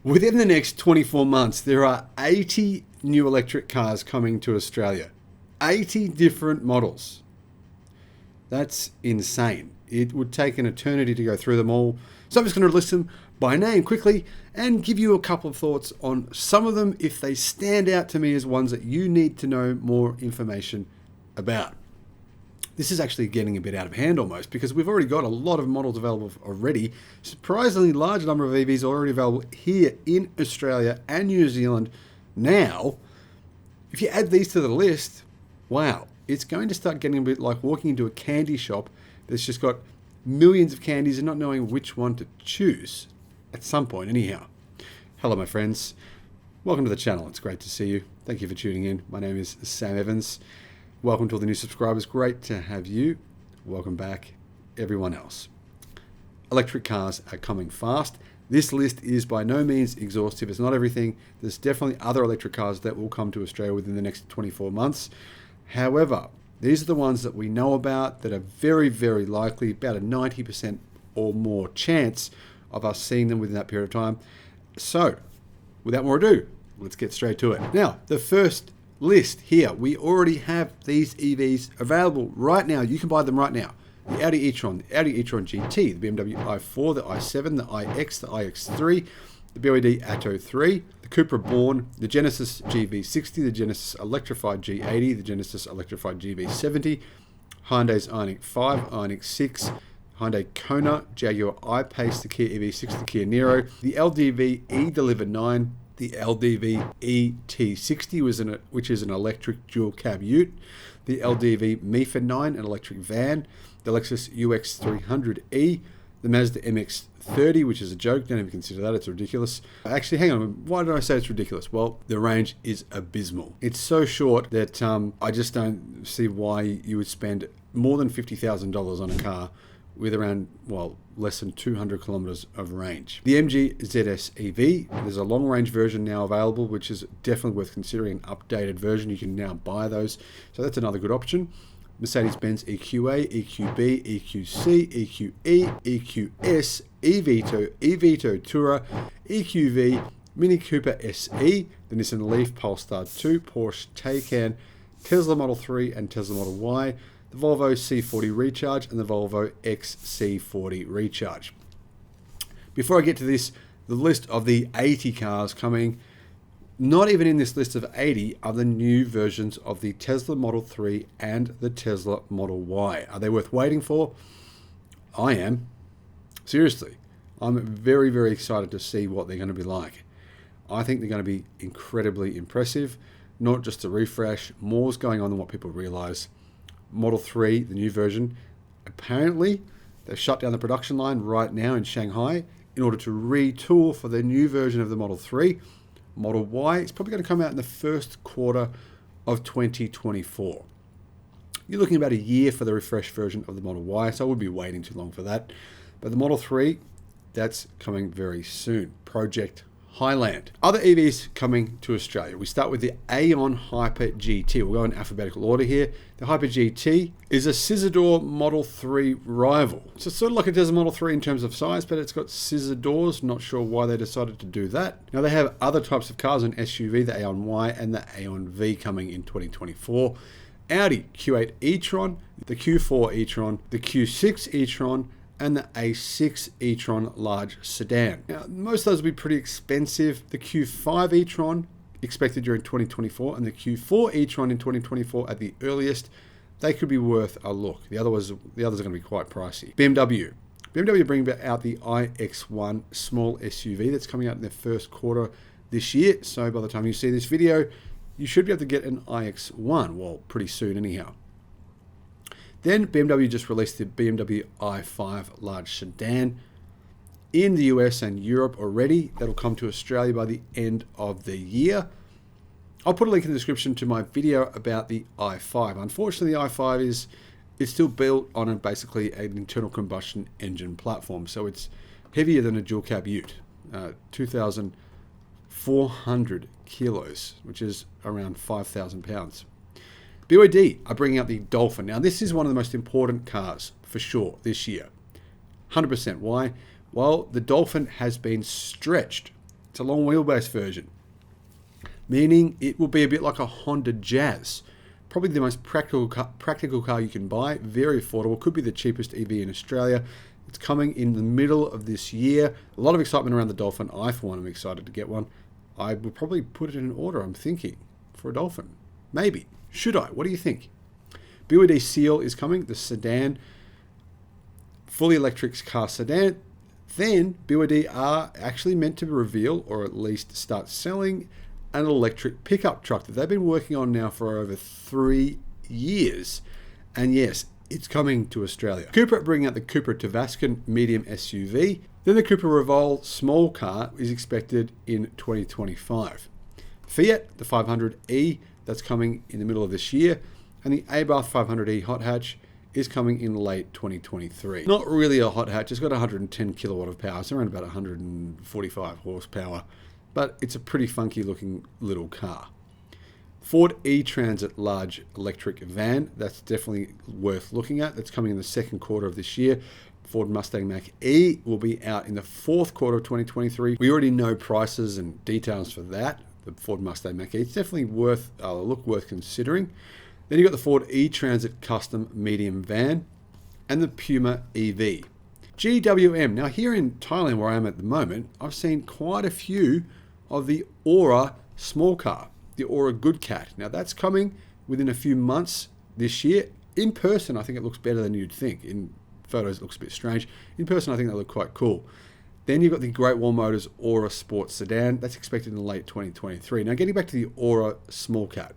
Within the next 24 months, there are 80 new electric cars coming to Australia. 80 different models. That's insane. It would take an eternity to go through them all. So I'm just going to list them by name quickly and give you a couple of thoughts on some of them if they stand out to me as ones that you need to know more information about. This is actually getting a bit out of hand almost because we've already got a lot of models available already. Surprisingly large number of EVs already available here in Australia and New Zealand now. If you add these to the list, wow, it's going to start getting a bit like walking into a candy shop that's just got millions of candies and not knowing which one to choose at some point anyhow. Hello my friends, welcome to the channel. It's great to see you. Thank you for tuning in. My name is Sam Evans. Welcome to all the new subscribers. Great to have you. Welcome back, everyone else. Electric cars are coming fast. This list is by no means exhaustive. It's not everything. There's definitely other electric cars that will come to Australia within the next 24 months. However, these are the ones that we know about that are very, very likely, about a 90% or more chance of us seeing them within that period of time. So, without more ado, let's get straight to it. Now, the first list here, we already have these EVs available right now. You can buy them right now. The Audi e-tron, the Audi e-tron GT, the BMW i4, the i7, the iX, the iX3, the BYD Atto 3, the Cupra Born, the Genesis GV60, the Genesis Electrified G80, the Genesis Electrified GV70, Hyundai's Ioniq 5, Ioniq 6, Hyundai Kona, Jaguar I-Pace, the Kia EV6, the Kia Niro, the LDV e-Deliver 9, the LDV ET60, which is an electric dual cab ute, the LDV MIFA 9, an electric van, the Lexus UX300E, the Mazda MX-30, which is a joke. Don't even consider that. It's ridiculous. Actually, hang on. Why did I say it's ridiculous? Well, the range is abysmal. It's so short that I just don't see why you would spend more than $50,000 on a car with around, well, less than 200 kilometers of range. The MG ZS EV, there's a long-range version now available, which is definitely worth considering. An updated version, you can now buy those. So that's another good option. Mercedes-Benz EQA, EQB, EQC, EQE, EQS, eVito, eVito Tourer, EQV, Mini Cooper SE, the Nissan Leaf, Polestar 2, Porsche Taycan, Tesla Model 3 and Tesla Model Y, the Volvo C40 Recharge and the Volvo XC40 Recharge. Before I get to this, the list of the 80 cars coming, not even in this list of 80 are the new versions of the Tesla Model 3 and the Tesla Model Y. Are they worth waiting for? I am. Seriously. I'm very, very excited to see what they're going to be like. I think they're going to be incredibly impressive. Not just a refresh, more's going on than what people realize. Model 3, the new version, apparently they've shut down the production line right now in Shanghai in order to retool for the new version of the Model 3. Model Y is probably going to come out in the first quarter of 2024. You're looking about a year for the refreshed version of the Model Y, so I would be waiting too long for that. But the Model 3, that's coming very soon. Project Highland. Other EVs coming to Australia. We start with the Aeon Hyper GT. We'll go in alphabetical order here. The Hyper GT is a scissor door Model 3 rival. So it's sort of like a Tesla Model 3 in terms of size, but it's got scissor doors. Not sure why they decided to do that. Now they have other types of cars, an SUV, the Aeon Y and the Aeon V coming in 2024. Audi Q8 e-tron, the Q4 e-tron, the Q6 e-tron, and the A6 e-tron large sedan. Now, most of those will be pretty expensive. The Q5 e-tron expected during 2024 and the Q4 e-tron in 2024 at the earliest. They could be worth a look. The others are going to be quite pricey. BMW bringing out the iX1 small SUV that's coming out in the first quarter this year. So by the time you see this video, you should be able to get an iX1, well, pretty soon anyhow. Then BMW just released the BMW i5 large sedan in the US and Europe already. That'll come to Australia by the end of the year. I'll put a link in the description to my video about the i5. Unfortunately, the i5 it's still built on basically an internal combustion engine platform, so it's heavier than a dual cab ute, 2,400 kilos, which is around 5,000 pounds. BYD are bringing out the Dolphin. Now, this is one of the most important cars for sure this year. 100%. Why? Well, the Dolphin has been stretched It's a long wheelbase version, meaning it will be a bit like a Honda Jazz. Probably the most practical car you can buy, very affordable, could be the cheapest EV in Australia. It's coming in the middle of this year. A lot of excitement around the Dolphin. I, for one, am excited to get one. I would probably put it in order, I'm thinking, for a Dolphin. Maybe. Should I? What do you think? BYD Seal is coming, the sedan, fully electric car sedan. Then BYD are actually meant to reveal, or at least start selling, an electric pickup truck that they've been working on now for over 3 years. And yes, it's coming to Australia. Cupra bringing out the Cupra Tavascan medium SUV. Then the Cupra Revol small car is expected in 2025. Fiat, the 500e, that's coming in the middle of this year. And the Abarth 500e hot hatch is coming in late 2023. Not really a hot hatch. It's got 110 kilowatt of power. It's around about 145 horsepower. But it's a pretty funky looking little car. Ford E-Transit large electric van. That's definitely worth looking at. That's coming in the second quarter of this year. Ford Mustang Mach-E will be out in the fourth quarter of 2023. We already know prices and details for that. The Ford Mustang Mach-E. It's definitely worth considering. Then you've got the Ford E-Transit custom medium van and the Puma EV. GWM. Now here in Thailand where I am at the moment, I've seen quite a few of the Aura small car, the Aura Good Cat. Now that's coming within a few months this year. In person, I think it looks better than you'd think. In photos, it looks a bit strange. In person, I think they look quite cool. Then you've got the Great Wall Motors Aura Sports Sedan. That's expected in late 2023. Now getting back to the Aura Small Cat,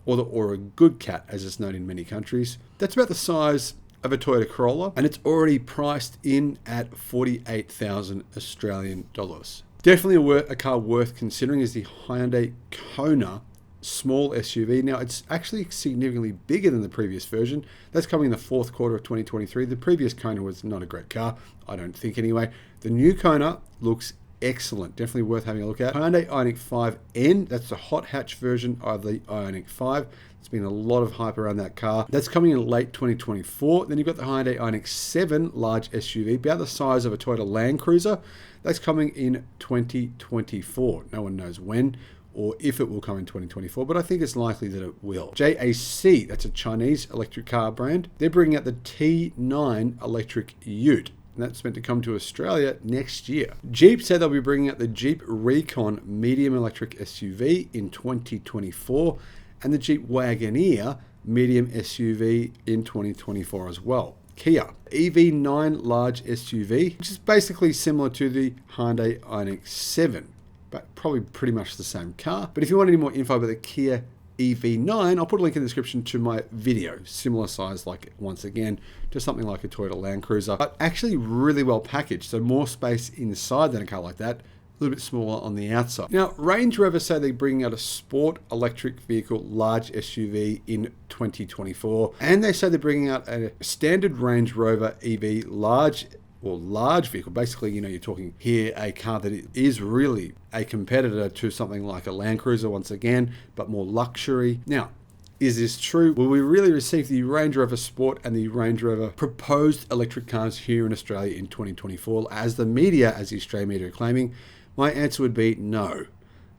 or the Aura Good Cat, as it's known in many countries. That's about the size of a Toyota Corolla, and it's already priced in at 48,000 Australian dollars. Definitely a car worth considering is the Hyundai Kona small SUV. Now, it's actually significantly bigger than the previous version. That's coming in the fourth quarter of 2023. The previous Kona was not a great car, I don't think anyway. The new Kona looks excellent, definitely worth having a look at. Hyundai Ioniq 5N, that's the hot hatch version of the Ioniq 5. There's been a lot of hype around that car. That's coming in late 2024. Then you've got the Hyundai Ioniq 7 large SUV, about the size of a Toyota Land Cruiser. That's coming in 2024. No one knows when or if it will come in 2024, but I think it's likely that it will. JAC, that's a Chinese electric car brand. They're bringing out the T9 electric ute. And that's meant to come to Australia next year. Jeep said they'll be bringing out the Jeep Recon medium electric SUV in 2024 and the Jeep Wagoneer medium SUV in 2024 as well. Kia, EV9 large SUV, which is basically similar to the Hyundai Ioniq 7, but probably pretty much the same car. But if you want any more info about the Kia EV9, I'll put a link in the description to my video. Similar size, like once again, to something like a Toyota Land Cruiser, but actually really well packaged. So more space inside than a car like that, a little bit smaller on the outside. Now, Range Rover say they're bringing out a sport electric vehicle large SUV in 2024. And they say they're bringing out a standard Range Rover EV large vehicle. Basically, you're talking here a car that is really a competitor to something like a Land Cruiser once again, but more luxury. Now, is this true? Will we really receive the Range Rover Sport and the Range Rover proposed electric cars here in Australia in 2024, as the Australian media are claiming? My answer would be no.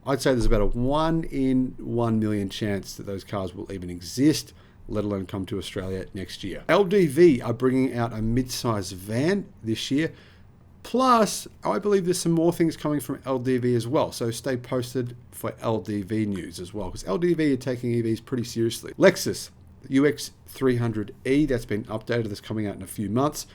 I'd say there's about a 1 in 1 million chance that those cars will even exist, let alone come to Australia next year. LDV are bringing out a mid-size van this year. Plus, I believe there's some more things coming from LDV as well. So stay posted for LDV news as well, because LDV are taking EVs pretty seriously. Lexus, the UX300E, that's been updated. That's coming out in a few months.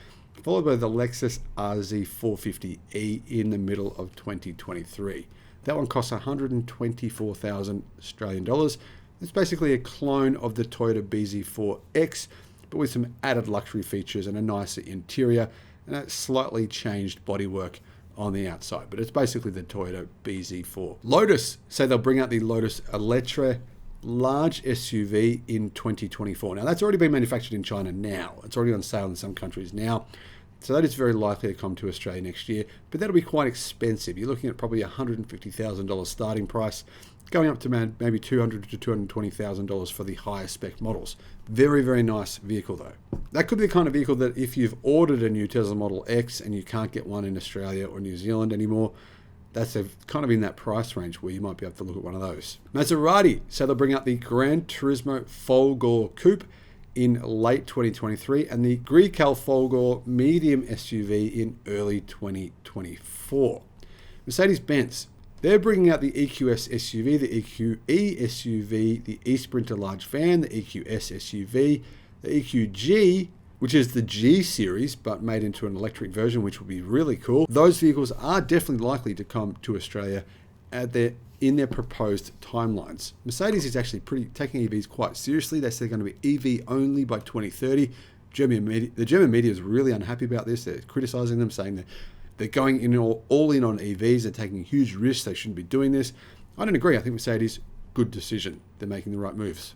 Followed by the Lexus RZ450E in the middle of 2023. That one costs 124,000 Australian dollars. It's basically a clone of the Toyota BZ4X, but with some added luxury features and a nicer interior and a slightly changed bodywork on the outside. But it's basically the Toyota BZ4. Lotus say they'll bring out the Lotus Electra large SUV in 2024. Now, that's already been manufactured in China now. It's already on sale in some countries now. So that is very likely to come to Australia next year, but that'll be quite expensive. You're looking at probably $150,000 starting price, going up to maybe $200,000 to $220,000 for the higher spec models. Very, very nice vehicle though. That could be the kind of vehicle that if you've ordered a new Tesla Model X and you can't get one in Australia or New Zealand anymore, That's kind of in that price range where you might be able to look at one of those. Maserati, so they'll bring out the Gran Turismo Folgore Coupe in late 2023 and the Grecal Folgore medium SUV in early 2024. Mercedes-Benz, they're bringing out the EQS SUV, the EQE SUV, the E-Sprinter large van, the EQS SUV, the EQG, which is the G series, but made into an electric version, which will be really cool. Those vehicles are definitely likely to come to Australia in their proposed timelines. Mercedes is actually taking EVs quite seriously. They say they're going to be EV only by 2030. The German media is really unhappy about this. They're criticizing them, saying that they're going in all in on EVs. They're taking huge risks. They shouldn't be doing this. I don't agree. I think Mercedes, good decision. They're making the right moves.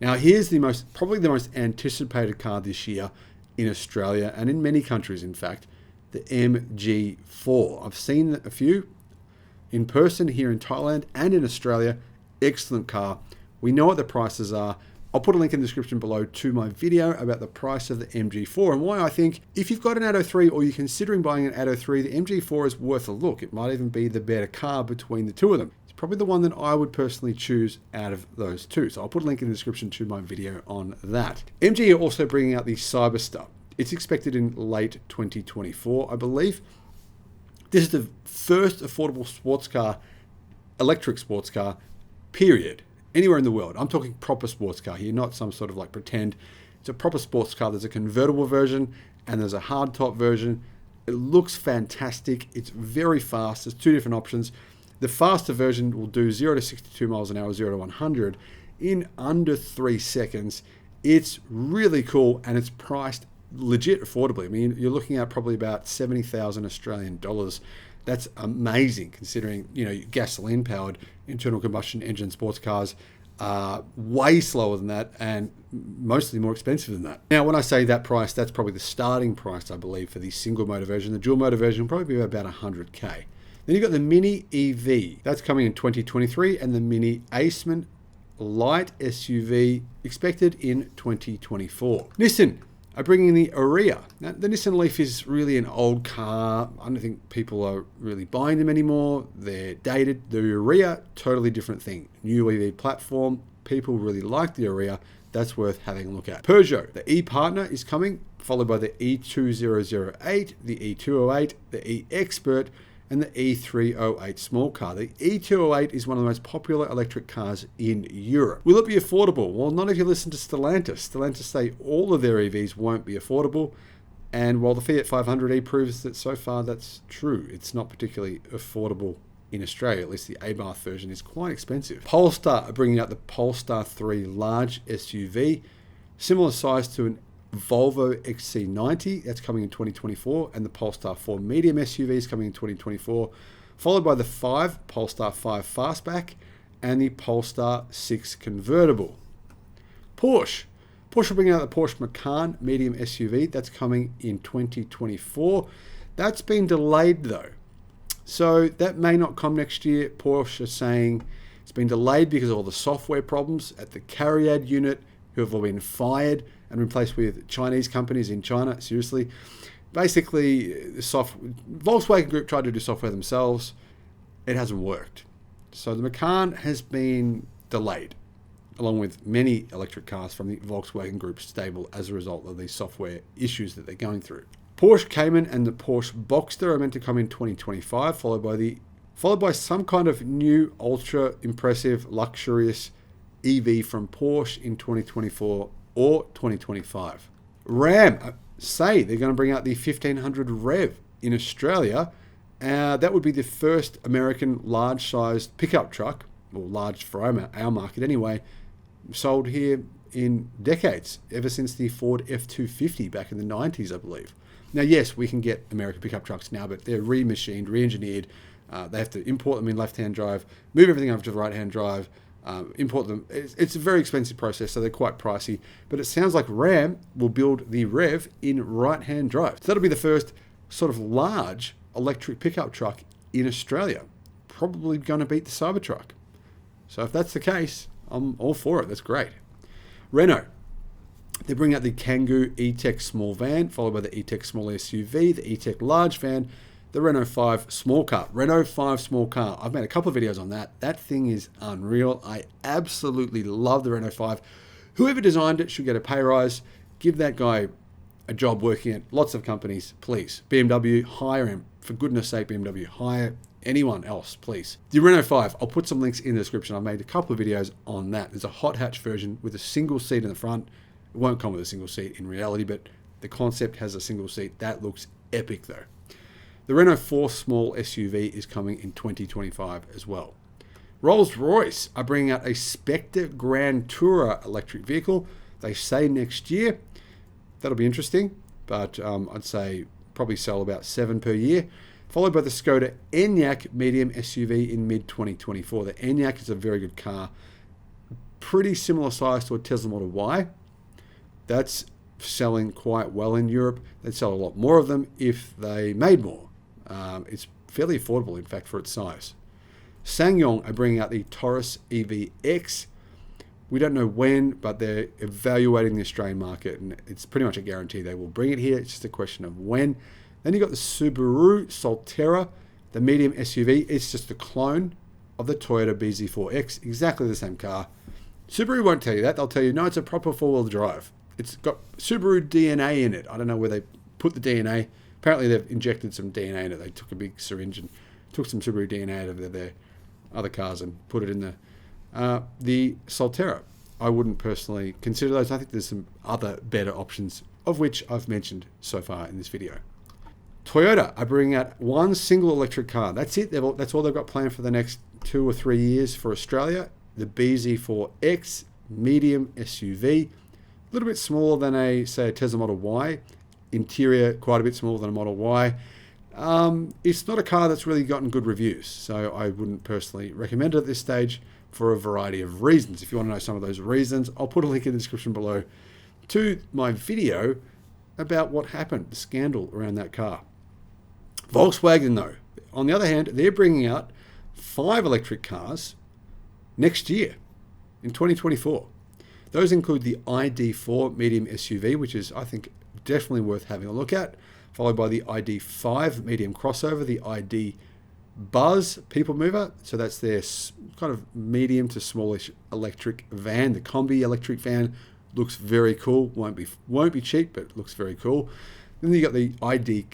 Now, here's probably the most anticipated car this year in Australia and in many countries, in fact, the MG4. I've seen a few in person here in Thailand and in Australia. Excellent car. We know what the prices are. I'll put a link in the description below to my video about the price of the MG4 and why I think if you've got an Atto 3 or you're considering buying an Atto 3, the MG4 is worth a look. It might even be the better car between the two of them. Probably the one that I would personally choose out of those two. So I'll put a link in the description to my video on that. MG are also bringing out the Cyberstar. It's expected in late 2024, I believe. This is the first affordable sports car, electric sports car, period, anywhere in the world. I'm talking proper sports car here, not some sort of like pretend. It's a proper sports car. There's a convertible version and there's a hardtop version. It looks fantastic. It's very fast. There's two different options. The faster version will do 0 to 62 miles an hour, 0 to 100 in under 3 seconds. It's really cool and it's priced legit affordably. I mean, you're looking at probably about 70,000 Australian dollars. That's amazing considering, gasoline powered internal combustion engine sports cars are way slower than that and mostly more expensive than that. Now, when I say that price, that's probably the starting price, I believe, for the single motor version. The dual motor version will probably be about 100K. Then you've got the Mini EV. That's coming in 2023, and the Mini Aceman light SUV expected in 2024. Nissan are bringing in the Ariya. Now, the Nissan Leaf is really an old car. I don't think people are really buying them anymore. They're dated. The Ariya, totally different thing. New EV platform. People really like the Ariya. That's worth having a look at. Peugeot, the e-Partner is coming, followed by the E2008, the E208, the E-Expert, and the E308 small car. The E208 is one of the most popular electric cars in Europe. Will it be affordable? Well, not if you listen to Stellantis. Stellantis say all of their EVs won't be affordable, and while the Fiat 500e proves that so far that's true, it's not particularly affordable in Australia. At least the Abarth version is quite expensive. Polestar are bringing out the Polestar 3 large SUV, similar size to an Volvo XC90, that's coming in 2024, and the Polestar 4 medium SUV is coming in 2024, followed by the Polestar 5 Fastback and the Polestar 6 convertible. Porsche will bring out the Porsche Macan medium SUV, that's coming in 2024. That's been delayed though, so that may not come next year. Porsche is saying it's been delayed because of all the software problems at the CARIAD unit, who have all been fired and replaced with Chinese companies in China. Seriously. Basically, Volkswagen Group tried to do software themselves. It hasn't worked. So the Macan has been delayed, along with many electric cars from the Volkswagen Group stable as a result of these software issues that they're going through. Porsche Cayman and the Porsche Boxster are meant to come in 2025, followed by some kind of new ultra impressive luxurious EV from Porsche in 2024 or 2025. Ram say they're going to bring out the 1500 Rev in Australia. That would be the first American large-sized pickup truck, or large for our market anyway, sold here in decades, ever since the Ford F-250 back in the 90s, I believe. Now, yes, we can get American pickup trucks now, but they're remachined, re-engineered. They have to import them in left-hand drive, move everything over to the right-hand drive, import them. It's a very expensive process, so they're quite pricey. But it sounds like Ram will build the Rev in right-hand drive. So that'll be the first sort of large electric pickup truck in Australia. Probably going to beat the Cybertruck. So if that's the case, I'm all for it. That's great. Renault. They bring out the Kangoo E-Tech small van, followed by the E-Tech small SUV, the E-Tech large van, the Renault 5 small car. Renault 5 small car. I've made a couple of videos on that. That thing is unreal. I absolutely love the Renault 5. Whoever designed it should get a pay rise. Give that guy a job working at lots of companies, please. BMW, hire him. For goodness sake, BMW, hire anyone else, please. The Renault 5, I'll put some links in the description. I've made a couple of videos on that. There's a hot hatch version with a single seat in the front. It won't come with a single seat in reality, but the concept has a single seat. That looks epic though. The Renault 4 small SUV is coming in 2025 as well. Rolls-Royce are bringing out a Spectre Grand Tourer electric vehicle. They say next year. That'll be interesting, but I'd say probably sell about 7 per year. Followed by the Skoda Enyaq medium SUV in mid-2024. The Enyaq is a very good car. Pretty similar size to a Tesla Model Y. That's selling quite well in Europe. They'd sell a lot more of them if they made more. It's fairly affordable, in fact, for its size. SsangYong are bringing out the Taurus EVX. We don't know when, but they're evaluating the Australian market, and it's pretty much a guarantee they will bring it here. It's just a question of when. Then you've got the Subaru Solterra, the medium SUV. It's just a clone of the Toyota BZ4X, exactly the same car. Subaru won't tell you that. They'll tell you, no, it's a proper four-wheel drive. It's got Subaru DNA in it. I don't know where they put the DNA. Apparently they've injected some DNA in it. They took a big syringe and took some Subaru DNA out of their other cars and put it in the Solterra. I wouldn't personally consider those. I think there's some other better options, of which I've mentioned so far in this video. Toyota are bringing out one single electric car. That's it. That's all they've got planned for the next 2 or 3 years for Australia. The BZ4X medium SUV. A little bit smaller than say a Tesla Model Y. Interior quite a bit smaller than a Model Y. It's not a car that's really gotten good reviews, so I wouldn't personally recommend it at this stage for a variety of reasons. If you want to know some of those reasons, I'll put a link in the description below to my video about what happened, the scandal around that car. Volkswagen, though, on the other hand, they're bringing out 5 electric cars next year in 2024. Those include the ID4 medium SUV, which is, I think, definitely worth having a look at, followed by the ID5 medium crossover, the ID Buzz people mover. So that's their kind of medium to smallish electric van. The combi electric van looks very cool. Won't be cheap, but looks very cool. Then you got the ID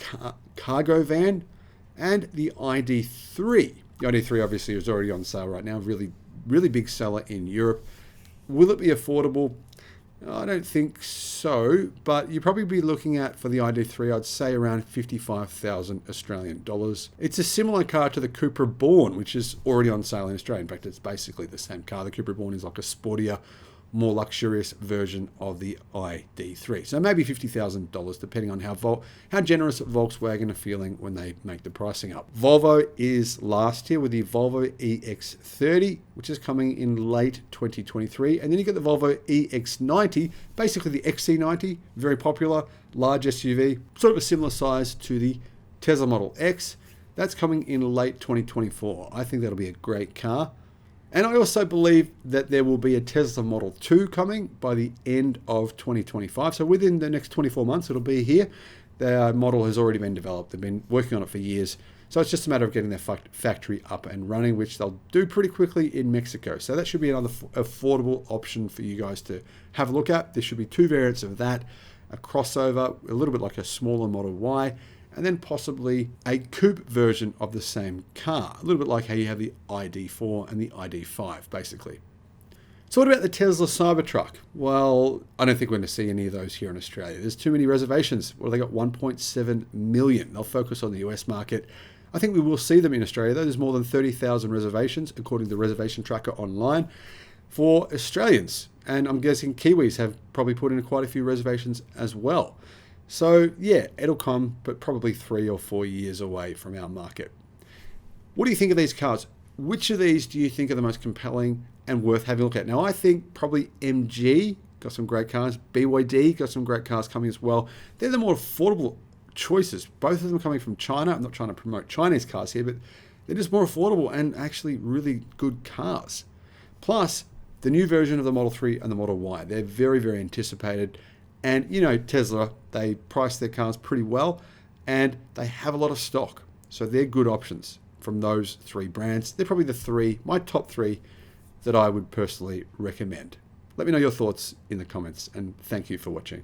cargo van and the ID3. The ID3 obviously is already on sale right now. Really big seller in Europe. Will it be affordable? I don't think so, but you'd probably be looking at, for the ID3, I'd say around 55,000 Australian dollars. It's a similar car to the Cupra Born, which is already on sale in Australia. In fact, it's basically the same car. The Cupra Born is like a sportier, more luxurious version of the ID3. So maybe $50,000, depending on how generous Volkswagen are feeling when they make the pricing up. Volvo is last here with the Volvo EX30, which is coming in late 2023. And then you get the Volvo EX90, basically the XC90, very popular, large SUV, sort of a similar size to the Tesla Model X. That's coming in late 2024. I think that'll be a great car. And I also believe that there will be a Tesla Model 2 coming by the end of 2025. So within the next 24 months, it'll be here. The model has already been developed. They've been working on it for years. So it's just a matter of getting their factory up and running, which they'll do pretty quickly in Mexico. So that should be another affordable option for you guys to have a look at. There should be 2 variants of that, a crossover, a little bit like a smaller Model Y, and then possibly a coupe version of the same car. A little bit like how you have the ID4 and the ID5, basically. So what about the Tesla Cybertruck? Well, I don't think we're going to see any of those here in Australia. There's too many reservations. Well, they got 1.7 million. They'll focus on the US market. I think we will see them in Australia, though. There's more than 30,000 reservations, according to the Reservation Tracker online, for Australians. And I'm guessing Kiwis have probably put in quite a few reservations as well. So yeah, it'll come, but probably 3 or 4 years away from our market. What do you think of these cars? Which of these do you think are the most compelling and worth having a look at? Now, I think probably MG got some great cars. BYD got some great cars coming as well. They're the more affordable choices. Both of them coming from China. I'm not trying to promote Chinese cars here, but they're just more affordable and actually really good cars. Plus, the new version of the Model 3 and the Model Y. They're very, very anticipated. And, you know, Tesla, they price their cars pretty well and they have a lot of stock. So they're good options from those three brands. They're probably my top three that I would personally recommend. Let me know your thoughts in the comments, and thank you for watching.